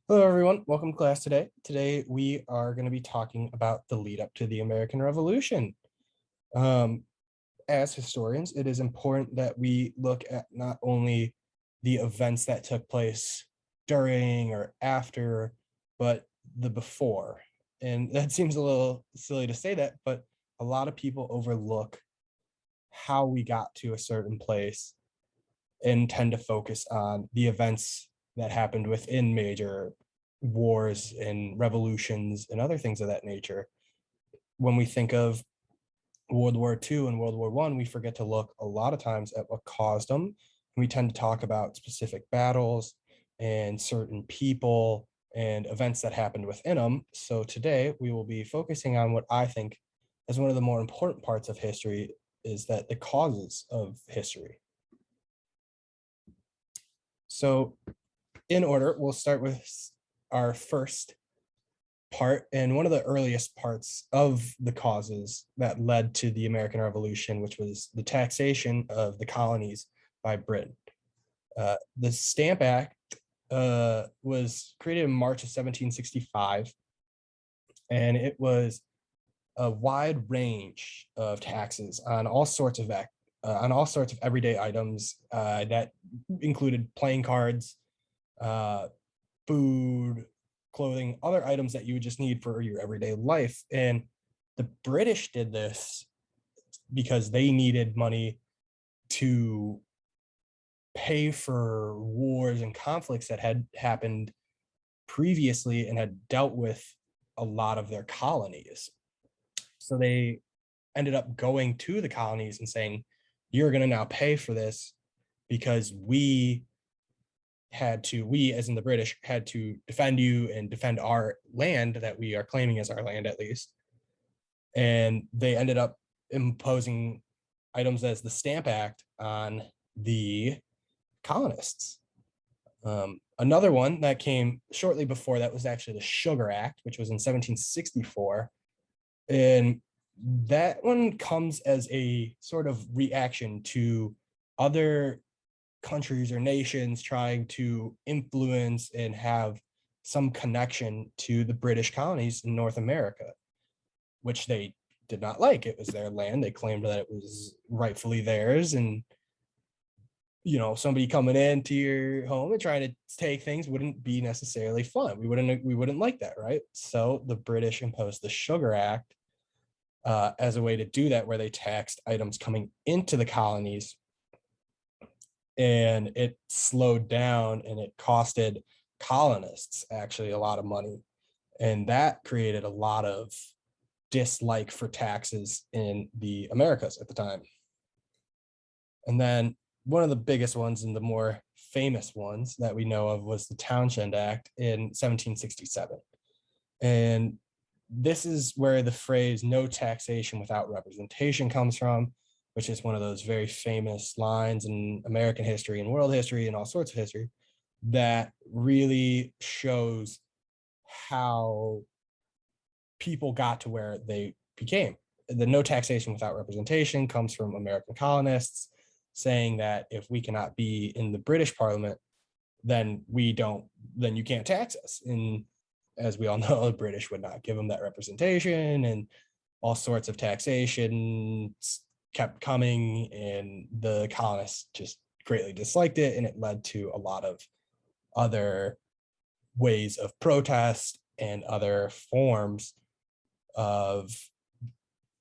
Hello, everyone. Welcome to class today. Today, we are going to be talking about the lead up to the American Revolution. Um, as historians, it is important that we look at not only the events that took place during or after, but the before. And that seems a little silly to say that, but a lot of people overlook how we got to a certain place and tend to focus on the events that happened within major wars and revolutions and other things of that nature. When we think of World War II and World War I, we forget to look a lot of times at what caused them. We tend to talk about specific battles and certain people and events that happened within them. So today we will be focusing on what I think is one of the more important parts of history, is that the causes of history. So in order, we'll start with our first part and one of the earliest parts of the causes that led to the American Revolution, which was the taxation of the colonies by Britain. The Stamp Act was created in March of 1765, and it was a wide range of taxes on all sorts of everyday items that included playing cards, uh, food, clothing, other items that you would just need for your everyday life. And the British did this because they needed money to pay for wars and conflicts that had happened previously and had dealt with a lot of their colonies. So they ended up going to the colonies and saying, you're going to now pay for this because we, as in the British, had to defend you and defend our land that we are claiming as our land, at least. And they ended up imposing items as the Stamp Act on the colonists. Another one that came shortly before that was actually the Sugar Act, which was in 1764. And that one comes as a sort of reaction to other countries or nations trying to influence and have some connection to the British colonies in North America, which they did not like. It was their land. They claimed that it was rightfully theirs. And, somebody coming into your home and trying to take things wouldn't be necessarily fun. We wouldn't like that, right? So the British imposed the Sugar Act as a way to do that, where they taxed items coming into the colonies, and it slowed down and it costed colonists actually a lot of money. And that created a lot of dislike for taxes in the Americas at the time. And then one of the biggest ones and the more famous ones that we know of was the Townshend Act in 1767. And this is where the phrase "no taxation without representation" comes from, which is one of those very famous lines in American history and world history and all sorts of history that really shows how people got to where they became. The "no taxation without representation" comes from American colonists saying that if we cannot be in the British Parliament, then you can't tax us. And as we all know, the British would not give them that representation, and all sorts of taxation kept coming, and the colonists just greatly disliked it, and it led to a lot of other ways of protest and other forms of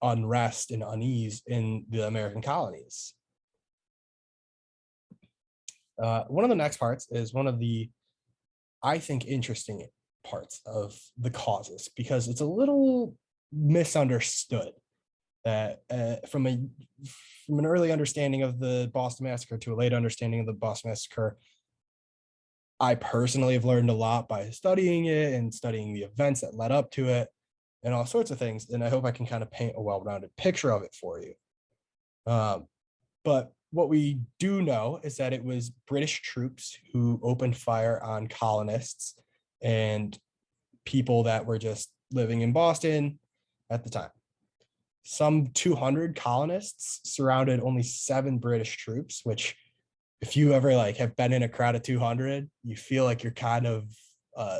unrest and unease in the American colonies. One of the next parts is one of the, I think, interesting parts of the causes, because it's a little misunderstood that from an early understanding of the Boston Massacre to a late understanding of the Boston Massacre, I personally have learned a lot by studying it and studying the events that led up to it and all sorts of things. And I hope I can kind of paint a well-rounded picture of it for you. But what we do know is that it was British troops who opened fire on colonists and people that were just living in Boston at the time. Some 200 colonists surrounded only 7 British troops, which, if you ever have been in a crowd of 200, you feel like you're kind of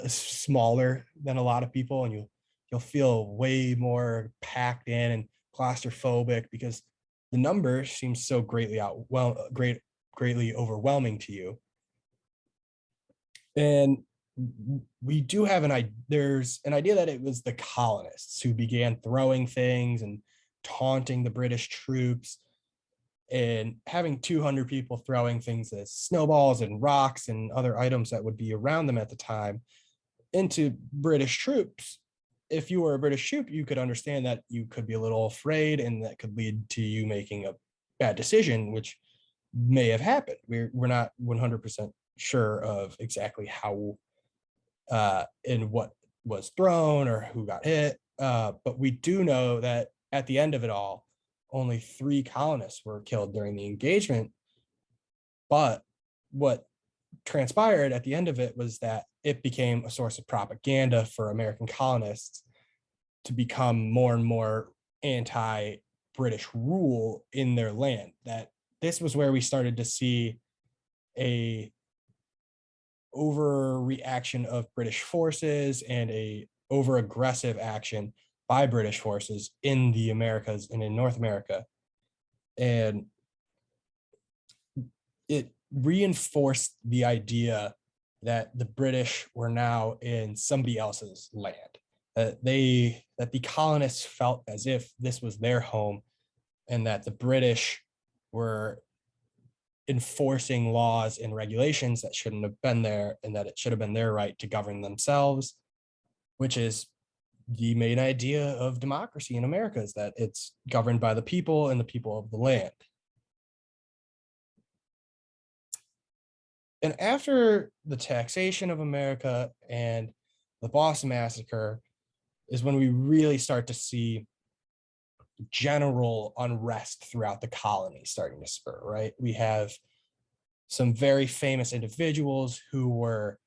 smaller than a lot of people, and you'll feel way more packed in and claustrophobic because the numbers seem so greatly overwhelming to you. And we do have there's an idea that it was the colonists who began throwing things and taunting the British troops, and having 200 people throwing things as snowballs and rocks and other items that would be around them at the time into British troops. If you were a British troop, you could understand that you could be a little afraid, and that could lead to you making a bad decision, which may have happened. We're not 100% sure of exactly how and what was thrown or who got hit, but we do know that at the end of it all, only 3 colonists were killed during the engagement. But what transpired at the end of it was that it became a source of propaganda for American colonists to become more and more anti-British rule in their land. That this was where we started to see a overreaction of British forces and a over aggressive action by British forces in the Americas and in North America. And it reinforced the idea that the British were now in somebody else's land. That the colonists felt as if this was their home, and that the British were enforcing laws and regulations that shouldn't have been there, and that it should have been their right to govern themselves, which is the main idea of democracy in America, is that it's governed by the people and the people of the land. And after the taxation of America and the Boston Massacre is when we really start to see general unrest throughout the colony starting to spur, right? We have some very famous individuals who were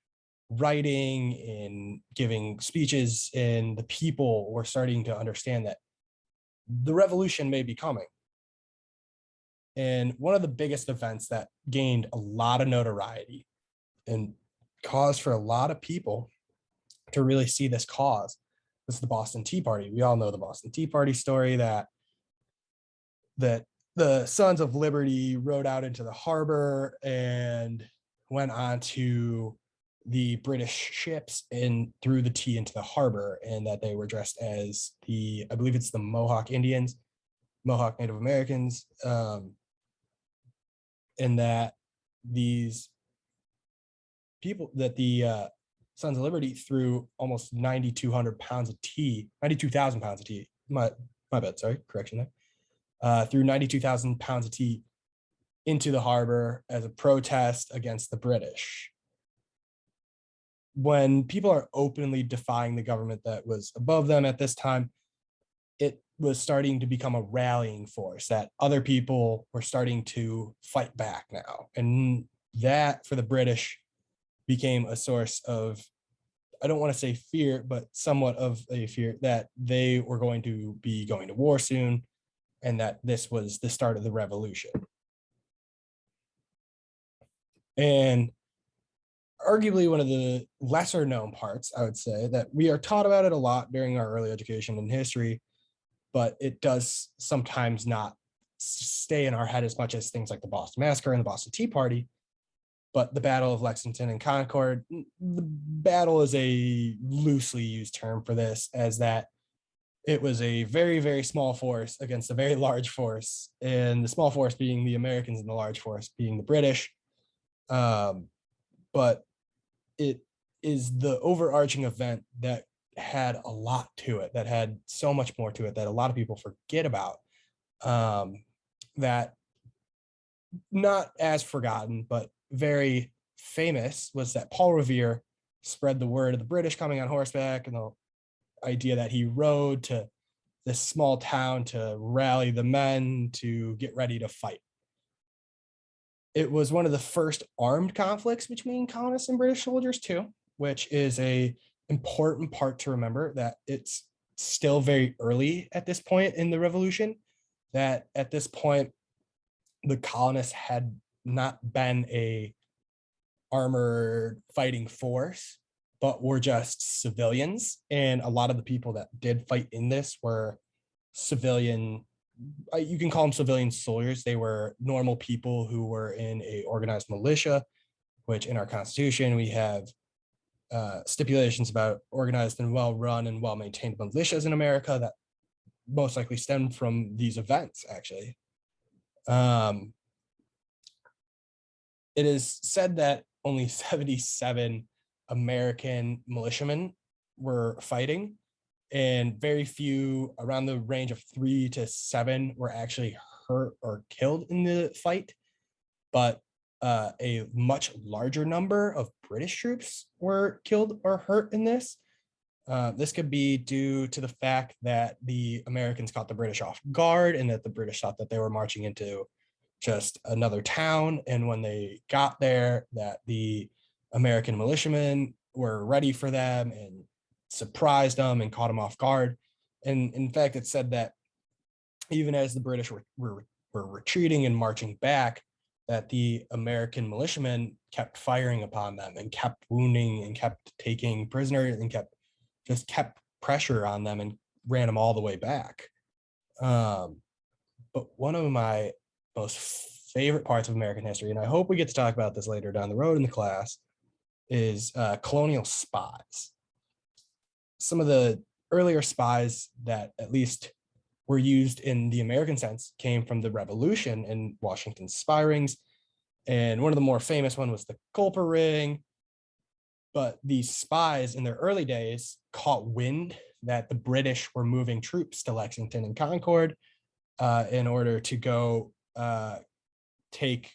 writing and giving speeches, and the people were starting to understand that the revolution may be coming. And one of the biggest events that gained a lot of notoriety and caused for a lot of people to really see this cause was the Boston Tea Party. We all know the Boston Tea Party story, that the Sons of Liberty rode out into the harbor and went on to the British ships and threw the tea into the harbor, and that they were dressed as I believe it's the Mohawk Indians, Mohawk Native Americans, and that these people, that the Sons of Liberty threw almost 9,200 pounds of tea, 92,000 pounds of tea. My bad, sorry, correction there. Threw 92,000 pounds of tea into the harbor as a protest against the British. When people are openly defying the government that was above them at this time, it was starting to become a rallying force, that other people were starting to fight back now. And that, for the British, became a source of, I don't want to say fear, but somewhat of a fear that they were going to be going to war soon, and that this was the start of the revolution. And arguably one of the lesser known parts, I would say, that we are taught about it a lot during our early education in history, but it does sometimes not stay in our head as much as things like the Boston Massacre and the Boston Tea Party. But the Battle of Lexington and Concord, the battle is a loosely used term for this, as that it was a very, very small force against a very large force, and the small force being the Americans and the large force being the British. But it is the overarching event that had a lot to it, that had so much more to it that a lot of people forget about, that not as forgotten, but very famous, was that Paul Revere spread the word of the British coming on horseback, and the idea that he rode to this small town to rally the men to get ready to fight. It was one of the first armed conflicts between colonists and British soldiers too, which is a important part to remember, that it's still very early at this point in the revolution, that at this point the colonists had not been a armored fighting force, but were just civilians. And a lot of the people that did fight in this were civilian, you can call them civilian soldiers. They were normal people who were in a organized militia, which in our Constitution, we have stipulations about organized and well-run and well-maintained militias in America that most likely stemmed from these events, actually. It is said that only 77 American militiamen were fighting, and very few, around the range of 3 to 7, were actually hurt or killed in the fight. But a much larger number of British troops were killed or hurt in this. This could be due to the fact that the Americans caught the British off guard and that the British thought that they were marching into just another town. And when they got there, that the American militiamen were ready for them and surprised them and caught them off guard. And in fact, it said that even as the British were retreating and marching back, that the American militiamen kept firing upon them and kept wounding and kept taking prisoners and kept pressure on them and ran them all the way back. But one of my most favorite parts of American history, and I hope we get to talk about this later down the road in the class, is colonial spies. Some of the earlier spies that at least were used in the American sense came from the Revolution and Washington's spy rings. And one of the more famous one was the Culper Ring. But these spies in their early days caught wind that the British were moving troops to Lexington and Concord in order to go take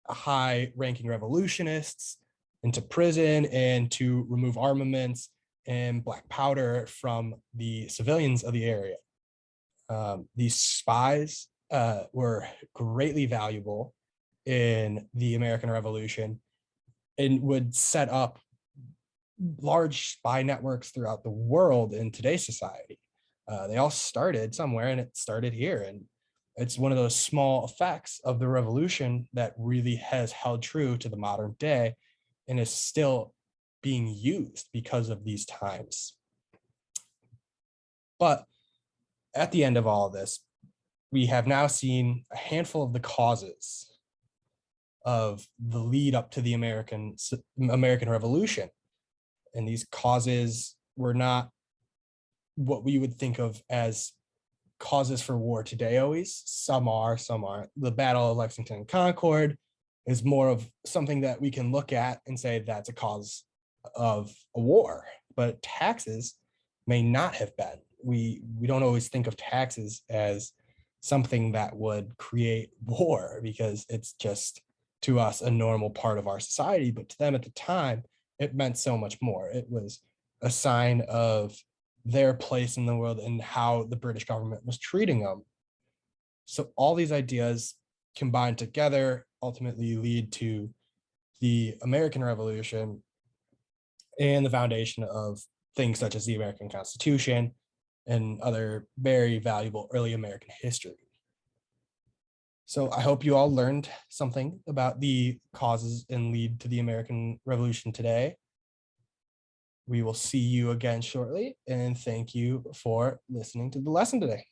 high-ranking revolutionists into prison and to remove armaments and black powder from the civilians of the area. These spies were greatly valuable in the American Revolution and would set up large spy networks throughout the world in today's society. They all started somewhere, and it started here. And it's one of those small effects of the revolution that really has held true to the modern day and is still being used because of these times. But at the end of all of this, we have now seen a handful of the causes of the lead up to the American Revolution. And these causes were not what we would think of as causes for war today always. Some are, some aren't. The Battle of Lexington and Concord is more of something that we can look at and say that's a cause of a war. But taxes may not have been. We don't always think of taxes as something that would create war because it's just, to us, a normal part of our society. But to them at the time, it meant so much more. It was a sign of their place in the world and how the British government was treating them. So all these ideas combined together ultimately lead to the American Revolution and the foundation of things such as the American Constitution and other very valuable early American history. So I hope you all learned something about the causes and lead to the American Revolution today. We will see you again shortly, and thank you for listening to the lesson today.